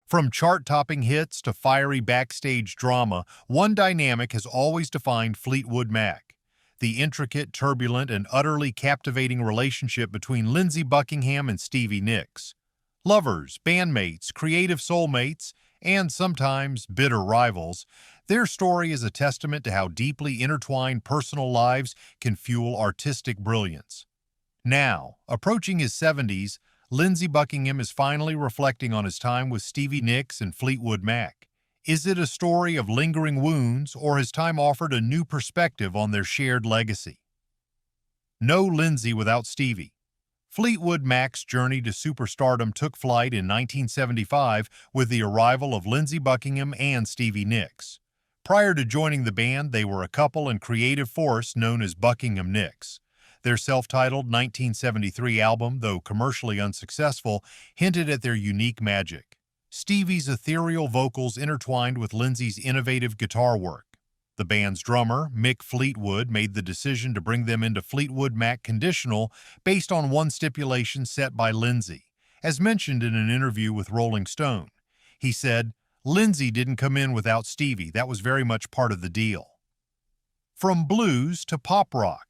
From chart-topping hits to fiery backstage drama, one dynamic has always defined Fleetwood Mac: the intricate, turbulent, and utterly captivating relationship between Lindsey Buckingham and Stevie Nicks. Lovers, bandmates, creative soulmates, and sometimes bitter rivals, their story is a testament to how deeply intertwined personal lives can fuel artistic brilliance. Now, approaching his 70s, Lindsey Buckingham is finally reflecting on his time with Stevie Nicks and Fleetwood Mac. Is it a story of lingering wounds, or has time offered a new perspective on their shared legacy? No Lindsey without Stevie. Fleetwood Mac's journey to superstardom took flight in 1975 with the arrival of Lindsey Buckingham and Stevie Nicks. Prior to joining the band, they were a couple and creative force known as Buckingham Nicks. Their self-titled 1973 album, though commercially unsuccessful, hinted at their unique magic. Stevie's ethereal vocals intertwined with Lindsey's innovative guitar work. The band's drummer, Mick Fleetwood, made the decision to bring them into Fleetwood Mac Conditional based on one stipulation set by Lindsey. As mentioned in an interview with Rolling Stone, he said, "Lindsey didn't come in without Stevie. That was very much part of the deal." From blues to pop rock,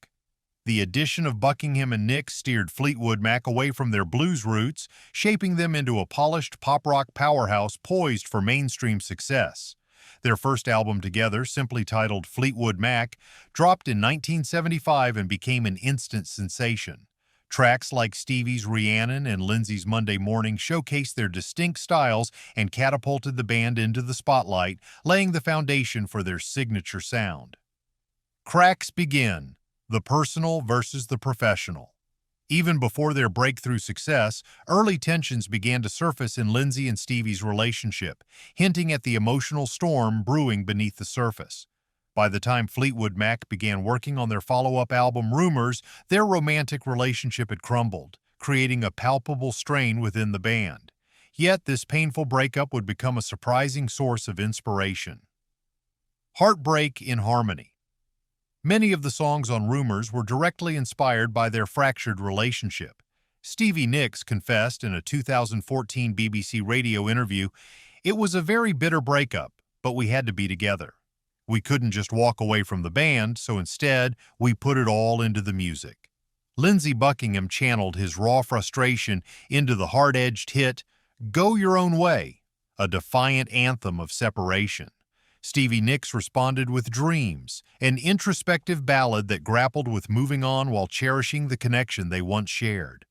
the addition of Buckingham and Nicks steered Fleetwood Mac away from their blues roots, shaping them into a polished pop-rock powerhouse poised for mainstream success. Their first album together, simply titled Fleetwood Mac, dropped in 1975 and became an instant sensation. Tracks like Stevie's Rhiannon and Lindsey's Monday Morning showcased their distinct styles and catapulted the band into the spotlight, laying the foundation for their signature sound. Cracks begin. The personal versus the professional. Even before their breakthrough success, early tensions began to surface in Lindsey and Stevie's relationship, hinting at the emotional storm brewing beneath the surface. By the time Fleetwood Mac began working on their follow-up album Rumors, their romantic relationship had crumbled, creating a palpable strain within the band. Yet this painful breakup would become a surprising source of inspiration. Heartbreak in harmony. Many of the songs on Rumors were directly inspired by their fractured relationship. Stevie Nicks confessed in a 2014 BBC radio interview, "It was a very bitter breakup, but we had to be together. We couldn't just walk away from the band, so instead, we put it all into the music." Lindsey Buckingham channeled his raw frustration into the hard-edged hit, "Go Your Own Way," a defiant anthem of separation. Stevie Nicks responded with Dreams, an introspective ballad that grappled with moving on while cherishing the connection they once shared.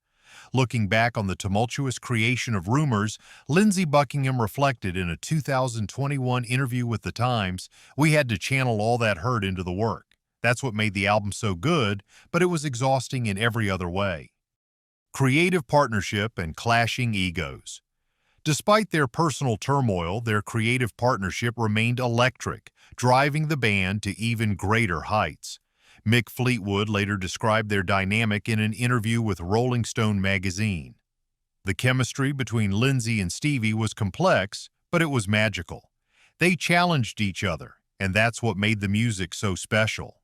Looking back on the tumultuous creation of Rumors, Lindsey Buckingham reflected in a 2021 interview with The Times, "We had to channel all that hurt into the work. That's what made the album so good, but it was exhausting in every other way." Creative partnership and clashing egos. Despite their personal turmoil, their creative partnership remained electric, driving the band to even greater heights. Mick Fleetwood later described their dynamic in an interview with Rolling Stone magazine. "The chemistry between Lindsey and Stevie was complex, but it was magical. They challenged each other, and that's what made the music so special."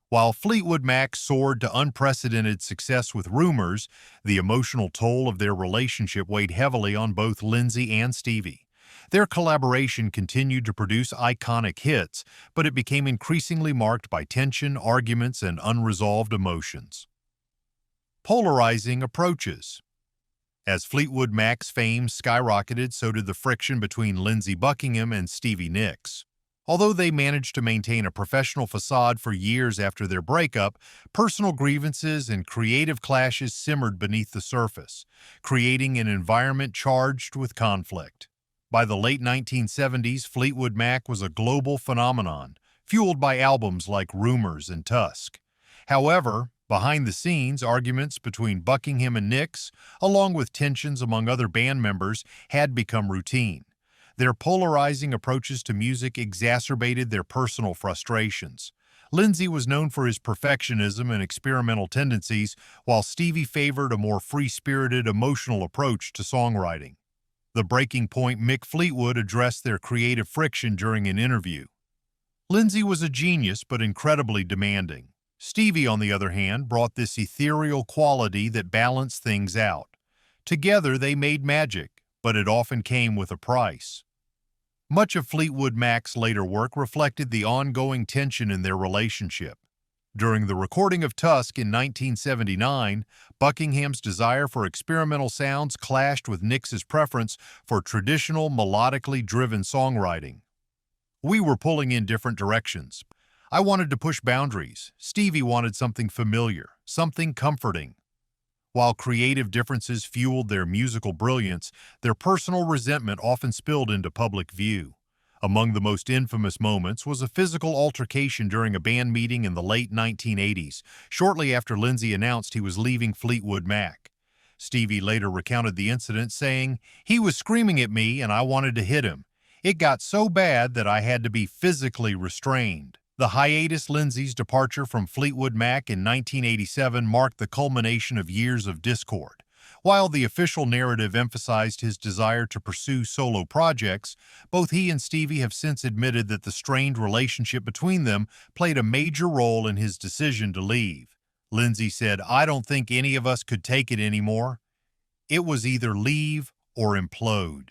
While Fleetwood Mac soared to unprecedented success with Rumors, the emotional toll of their relationship weighed heavily on both Lindsey and Stevie. Their collaboration continued to produce iconic hits, but it became increasingly marked by tension, arguments, and unresolved emotions. Polarizing approaches. As Fleetwood Mac's fame skyrocketed, so did the friction between Lindsey Buckingham and Stevie Nicks. Although they managed to maintain a professional facade for years after their breakup, personal grievances and creative clashes simmered beneath the surface, creating an environment charged with conflict. By the late 1970s, Fleetwood Mac was a global phenomenon, fueled by albums like Rumors and Tusk. However, behind the scenes, arguments between Buckingham and Nicks, along with tensions among other band members, had become routine. Their polarizing approaches to music exacerbated their personal frustrations. Lindsey was known for his perfectionism and experimental tendencies, while Stevie favored a more free-spirited, emotional approach to songwriting. The breaking point, Mick Fleetwood addressed their creative friction during an interview. Lindsey was a genius but incredibly demanding. Stevie, on the other hand, brought this ethereal quality that balanced things out. Together, they made magic, but it often came with a price. Much of Fleetwood Mac's later work reflected the ongoing tension in their relationship. During the recording of Tusk in 1979, Buckingham's desire for experimental sounds clashed with Nicks's preference for traditional, melodically driven songwriting. We were pulling in different directions. I wanted to push boundaries. Stevie wanted something familiar, something comforting. While creative differences fueled their musical brilliance, their personal resentment often spilled into public view. Among the most infamous moments was a physical altercation during a band meeting in the late 1980s, shortly after Lindsey announced he was leaving Fleetwood Mac. Stevie later recounted the incident, saying, "He was screaming at me and I wanted to hit him. It got so bad that I had to be physically restrained." The hiatus Lindsey's departure from Fleetwood Mac in 1987 marked the culmination of years of discord. While the official narrative emphasized his desire to pursue solo projects, both he and Stevie have since admitted that the strained relationship between them played a major role in his decision to leave. Lindsey said, "I don't think any of us could take it anymore. It was either leave or implode."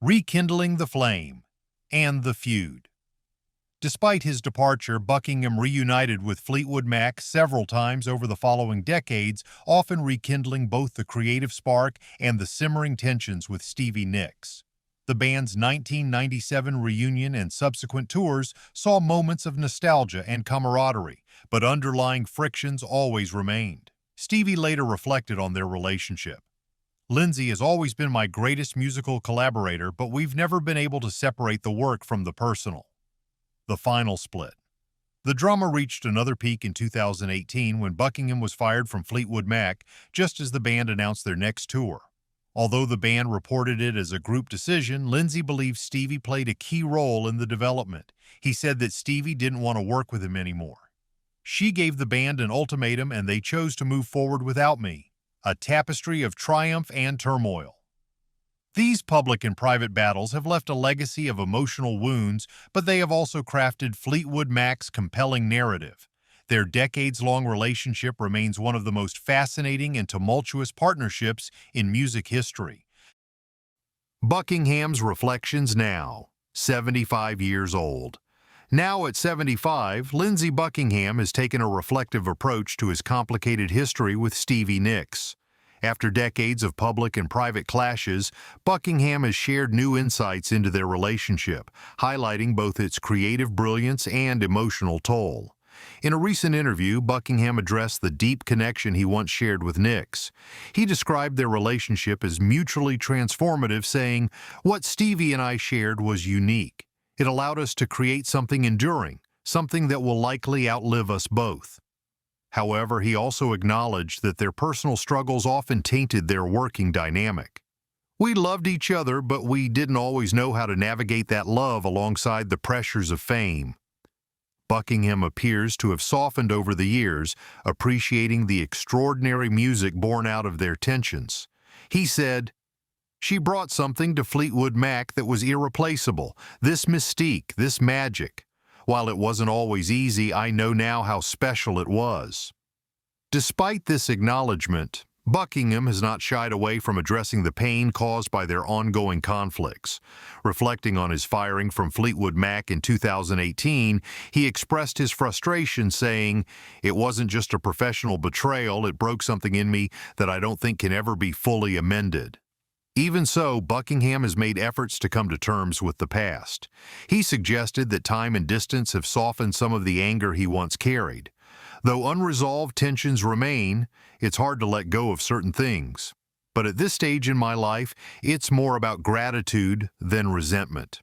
Rekindling the flame and the feud. Despite his departure, Buckingham reunited with Fleetwood Mac several times over the following decades, often rekindling both the creative spark and the simmering tensions with Stevie Nicks. The band's 1997 reunion and subsequent tours saw moments of nostalgia and camaraderie, but underlying frictions always remained. Stevie later reflected on their relationship. "Lindsey has always been my greatest musical collaborator, but we've never been able to separate the work from the personal." The final split. The drama reached another peak in 2018 when Buckingham was fired from Fleetwood Mac just as the band announced their next tour. Although the band reported it as a group decision, Lindsey believes Stevie played a key role in the development. He said that Stevie didn't want to work with him anymore. "She gave the band an ultimatum and they chose to move forward without me. A tapestry of triumph and turmoil." These public and private battles have left a legacy of emotional wounds, but they have also crafted Fleetwood Mac's compelling narrative. Their decades-long relationship remains one of the most fascinating and tumultuous partnerships in music history. Buckingham's reflections now, 75 years old. Now at 75, Lindsey Buckingham has taken a reflective approach to his complicated history with Stevie Nicks. After decades of public and private clashes, Buckingham has shared new insights into their relationship, highlighting both its creative brilliance and emotional toll. In a recent interview, Buckingham addressed the deep connection he once shared with Nicks. He described their relationship as mutually transformative, saying, "What Stevie and I shared was unique. It allowed us to create something enduring, something that will likely outlive us both." However, he also acknowledged that their personal struggles often tainted their working dynamic. "We loved each other, but we didn't always know how to navigate that love alongside the pressures of fame." Buckingham appears to have softened over the years, appreciating the extraordinary music born out of their tensions. He said, "She brought something to Fleetwood Mac that was irreplaceable, this mystique, this magic. While it wasn't always easy, I know now how special it was." Despite this acknowledgement, Buckingham has not shied away from addressing the pain caused by their ongoing conflicts. Reflecting on his firing from Fleetwood Mac in 2018, he expressed his frustration, saying, "It wasn't just a professional betrayal, it broke something in me that I don't think can ever be fully amended." Even so, Buckingham has made efforts to come to terms with the past. He suggested that time and distance have softened some of the anger he once carried. Though unresolved tensions remain, it's hard to let go of certain things. But at this stage in my life, it's more about gratitude than resentment.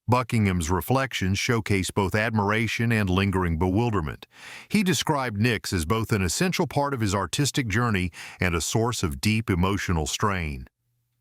Buckingham's reflections showcase both admiration and lingering bewilderment. He described Nicks as both an essential part of his artistic journey and a source of deep emotional strain.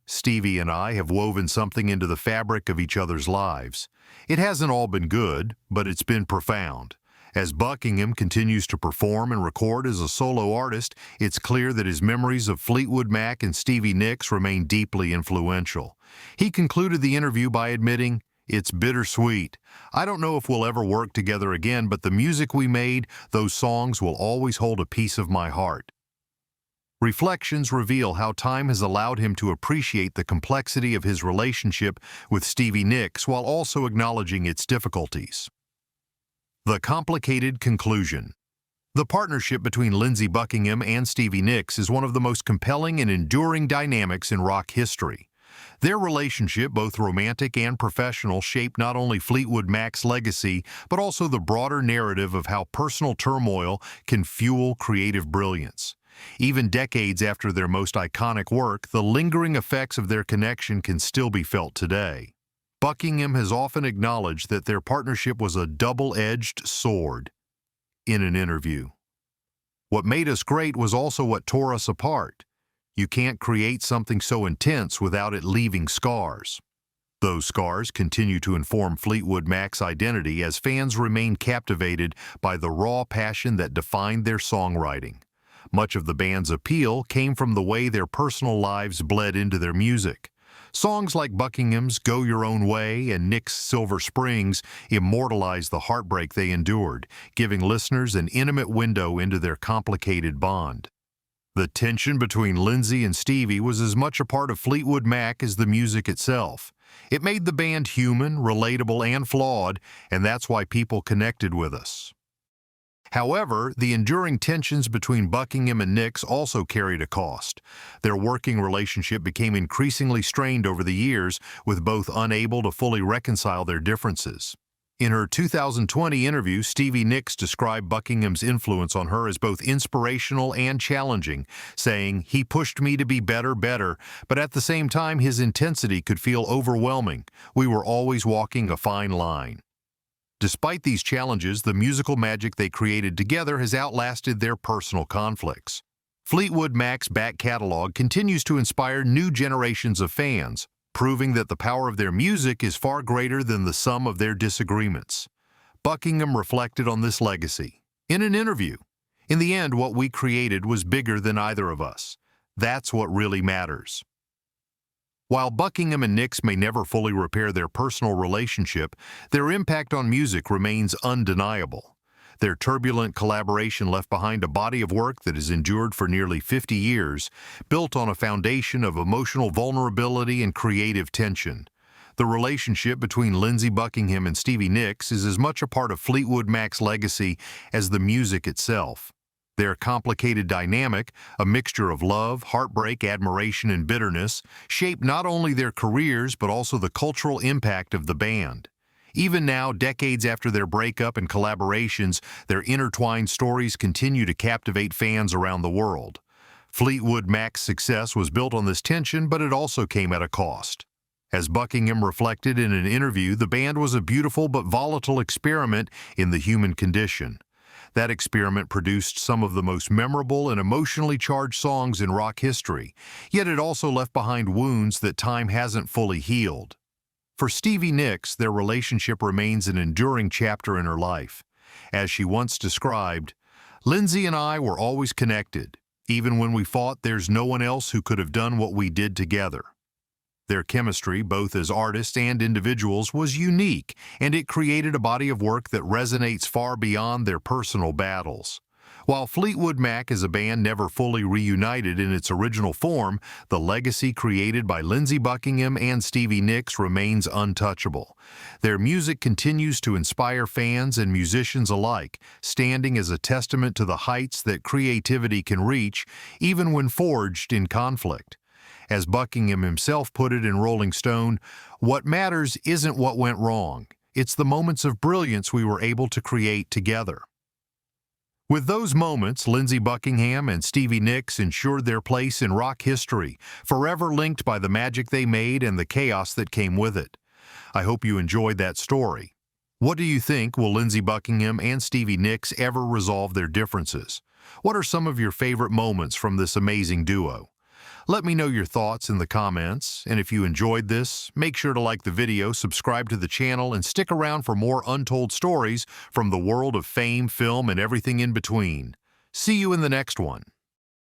"Stevie and I have woven something into the fabric of each other's lives. It hasn't all been good, but it's been profound." As Buckingham continues to perform and record as a solo artist, it's clear that his memories of Fleetwood Mac and Stevie Nicks remain deeply influential. He concluded the interview by admitting, "It's bittersweet. I don't know if we'll ever work together again, but the music we made, those songs will always hold a piece of my heart." Reflections reveal how time has allowed him to appreciate the complexity of his relationship with Stevie Nicks while also acknowledging its difficulties. The complicated conclusion. The partnership between Lindsey Buckingham and Stevie Nicks is one of the most compelling and enduring dynamics in rock history. Their relationship, both romantic and professional, shaped not only Fleetwood Mac's legacy, but also the broader narrative of how personal turmoil can fuel creative brilliance. Even decades after their most iconic work, the lingering effects of their connection can still be felt today. Buckingham has often acknowledged that their partnership was a double-edged sword. In an interview, "What made us great was also what tore us apart. You can't create something so intense without it leaving scars." Those scars continue to inform Fleetwood Mac's identity as fans remain captivated by the raw passion that defined their songwriting. Much of the band's appeal came from the way their personal lives bled into their music. Songs like Buckingham's Go Your Own Way and Nicks' Silver Springs immortalize the heartbreak they endured, giving listeners an intimate window into their complicated bond. The tension between Lindsey and Stevie was as much a part of Fleetwood Mac as the music itself. It made the band human, relatable, and flawed, and that's why people connected with us. However, the enduring tensions between Buckingham and Nicks also carried a cost. Their working relationship became increasingly strained over the years, with both unable to fully reconcile their differences. In her 2020 interview, Stevie Nicks described Buckingham's influence on her as both inspirational and challenging, saying, "He pushed me to be better, but at the same time his intensity could feel overwhelming. We were always walking a fine line." Despite these challenges, the musical magic they created together has outlasted their personal conflicts. Fleetwood Mac's back catalog continues to inspire new generations of fans, proving that the power of their music is far greater than the sum of their disagreements. Buckingham reflected on this legacy. In an interview, "In the end, what we created was bigger than either of us. That's what really matters." While Buckingham and Nicks may never fully repair their personal relationship, their impact on music remains undeniable. Their turbulent collaboration left behind a body of work that has endured for nearly 50 years, built on a foundation of emotional vulnerability and creative tension. The relationship between Lindsey Buckingham and Stevie Nicks is as much a part of Fleetwood Mac's legacy as the music itself. Their complicated dynamic, a mixture of love, heartbreak, admiration, and bitterness, shaped not only their careers but also the cultural impact of the band. Even now, decades after their breakup and collaborations, their intertwined stories continue to captivate fans around the world. Fleetwood Mac's success was built on this tension, but it also came at a cost. As Buckingham reflected in an interview, the band was a beautiful but volatile experiment in the human condition. That experiment produced some of the most memorable and emotionally charged songs in rock history, yet it also left behind wounds that time hasn't fully healed. For Stevie Nicks, their relationship remains an enduring chapter in her life. As she once described, "Lindsey and I were always connected. Even when we fought, there's no one else who could have done what we did together." Their chemistry, both as artists and individuals, was unique, and it created a body of work that resonates far beyond their personal battles. While Fleetwood Mac as a band never fully reunited in its original form, the legacy created by Lindsey Buckingham and Stevie Nicks remains untouchable. Their music continues to inspire fans and musicians alike, standing as a testament to the heights that creativity can reach, even when forged in conflict. As Buckingham himself put it in Rolling Stone, "What matters isn't what went wrong. It's the moments of brilliance we were able to create together." With those moments, Lindsey Buckingham and Stevie Nicks ensured their place in rock history, forever linked by the magic they made and the chaos that came with it. I hope you enjoyed that story. What do you think? Will Lindsey Buckingham and Stevie Nicks ever resolve their differences? What are some of your favorite moments from this amazing duo? Let me know your thoughts in the comments, and if you enjoyed this, make sure to like the video, subscribe to the channel, and stick around for more untold stories from the world of fame, film, and everything in between. See you in the next one.